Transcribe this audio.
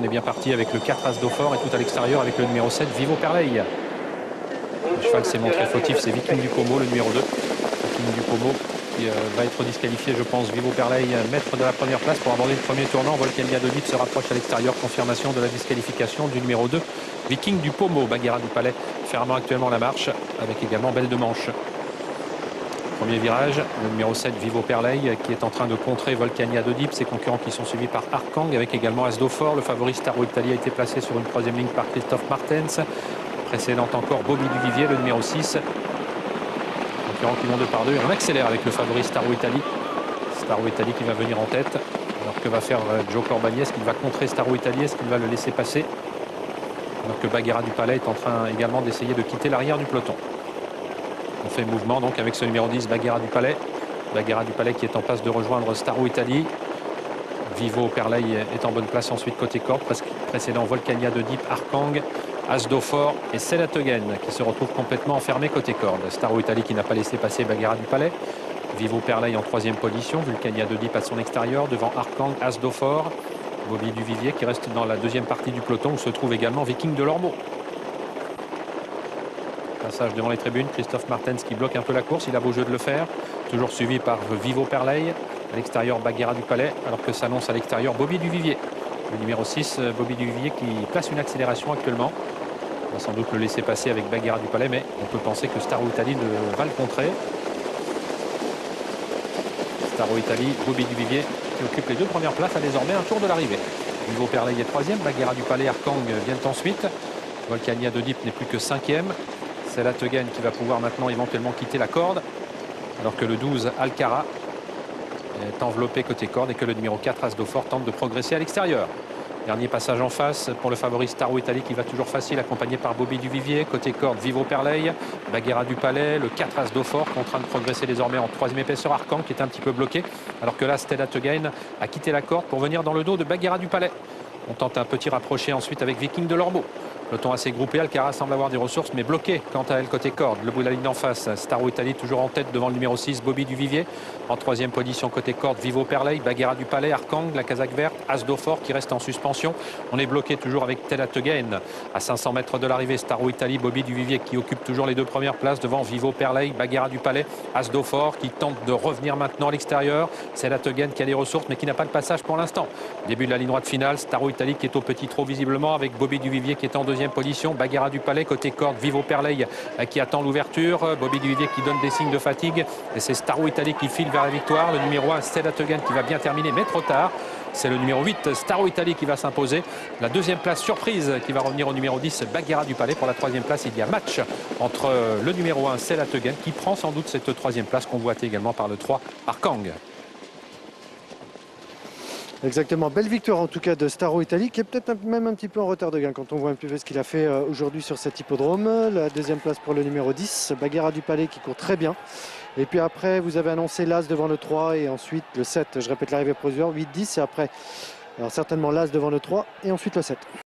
On est bien parti avec le 4 As d'Eau-Fort et tout à l'extérieur avec le numéro 7 Vivo Perleil. Le cheval s'est montré fautif, c'est Viking du Como, le numéro 2. Viking du Como qui va être disqualifié, je pense. Vivo Perleil, maître de la première place pour aborder le premier tournant. Volcania de Deep se rapproche à l'extérieur. Confirmation de la disqualification du numéro 2. Viking du Como, Baguera du Palais, fermant actuellement la marche avec également Belle de Manche. Premier virage, le numéro 7 Vivo Perleil qui est en train de contrer Volcania de Deep. Ses concurrents qui sont suivis par Arkang avec également As d'Eau-Fort. Le favori Staro Italie a été placé sur une troisième ligne par Christophe Martens. Précédent encore Bobby Duvivier, le numéro 6. Concurrents qui vont deux par deux. On accélère avec le favori Staro Italie. Staro Italie qui va venir en tête. Alors que va faire Joe Corbani? Est-ce qu'il va contrer Staro Italie? Est-ce qu'il va le laisser passer? Alors que Baguera du Palais est en train également d'essayer de quitter l'arrière du peloton. On fait mouvement donc avec ce numéro 10, Baguera du Palais. Baguera du Palais qui est en passe de rejoindre Staro Italie. Vivo Perleil est en bonne place ensuite côté corde. Précédent Volcania de Deep, Arkang, As d'Eau-Fort et Selategen qui se retrouve complètement enfermé côté corde. Staro Italie qui n'a pas laissé passer Baguera du Palais. Vivo Perleil en troisième position. Volcania de Deep à son extérieur devant Arkang, As d'Eau-Fort. Bobby Duvivier qui reste dans la deuxième partie du peloton où se trouve également Viking de Lormeau. Passage devant les tribunes, Christophe Martens qui bloque un peu la course, il a beau jeu de le faire. Toujours suivi par Vivo Perleil. À l'extérieur, Baguera du Palais, alors que s'annonce à l'extérieur Bobby Duvivier. Le numéro 6, Bobby Duvivier qui place une accélération actuellement. On va sans doute le laisser passer avec Baguera du Palais, mais on peut penser que Staro Italie va le contrer. Staro Italie, Bobby Duvivier qui occupe les deux premières places a désormais un tour de l'arrivée. Vivo Perleil est troisième, Baguera du Palais, Arkang viennent ensuite. Volcania de Deep n'est plus que cinquième. C'est la Teguen qui va pouvoir maintenant éventuellement quitter la corde. Alors que le 12, Alcara, est enveloppé côté corde et que le numéro 4, As d'Eau-Fort, tente de progresser à l'extérieur. Dernier passage en face pour le favori Staro Italie qui va toujours facile, accompagné par Bobby Duvivier. Côté corde, Vivo Perleil, Baguera du Palais, le 4 As d'Eau-Fort qui est en train de progresser désormais en troisième épaisseur. Arkang qui est un petit peu bloqué. Alors que là, Stella Teguen a quitté la corde pour venir dans le dos de Baguera du Palais. On tente un petit rapproché ensuite avec Viking de Lormeau. Peloton assez groupé, Alcara semble avoir des ressources mais bloqué quant à elle côté corde. Le bout de la ligne en face, Staro Italie toujours en tête devant le numéro 6, Bobby Duvivier. En troisième position côté corde, Vivo Perleil, Baguera du Palais, Arkang, la casaque verte, As d'Eau-Fort qui reste en suspension. On est bloqué toujours avec Stella Teguen. À 500 mètres de l'arrivée, Staro Italie, Bobby Duvivier qui occupe toujours les deux premières places devant Vivo Perleil, Baguera du Palais, As d'Eau-Fort qui tente de revenir maintenant à l'extérieur. Stella Teguen qui a des ressources mais qui n'a pas de passage pour l'instant. Début de la ligne droite finale, Staro Italie qui est au petit trot visiblement avec Bobby Duvivier qui est en deuxième position. Baguera du Palais côté corde, Vivo Perleil qui attend l'ouverture, Bobby Duvivier qui donne des signes de fatigue et c'est Staro Italie qui file vers la victoire. Le numéro 1, Stella Teguen qui va bien terminer mais trop tard. C'est le numéro 8, Staro Italie qui va s'imposer. La deuxième place surprise qui va revenir au numéro 10, Baguera du Palais. Pour la troisième place, il y a match entre le numéro 1, Stella Teguen qui prend sans doute cette troisième place convoitée également par le 3, Arkang. Exactement, belle victoire en tout cas de Staro Italie qui est peut-être même un petit peu en retard de gain quand on voit un peu ce qu'il a fait aujourd'hui sur cet hippodrome. La deuxième place pour le numéro 10, Baguera du Palais qui court très bien. Et puis après vous avez annoncé l'As devant le 3 et ensuite le 7, je répète l'arrivée provisoire, 8-10 et après alors certainement l'As devant le 3 et ensuite le 7.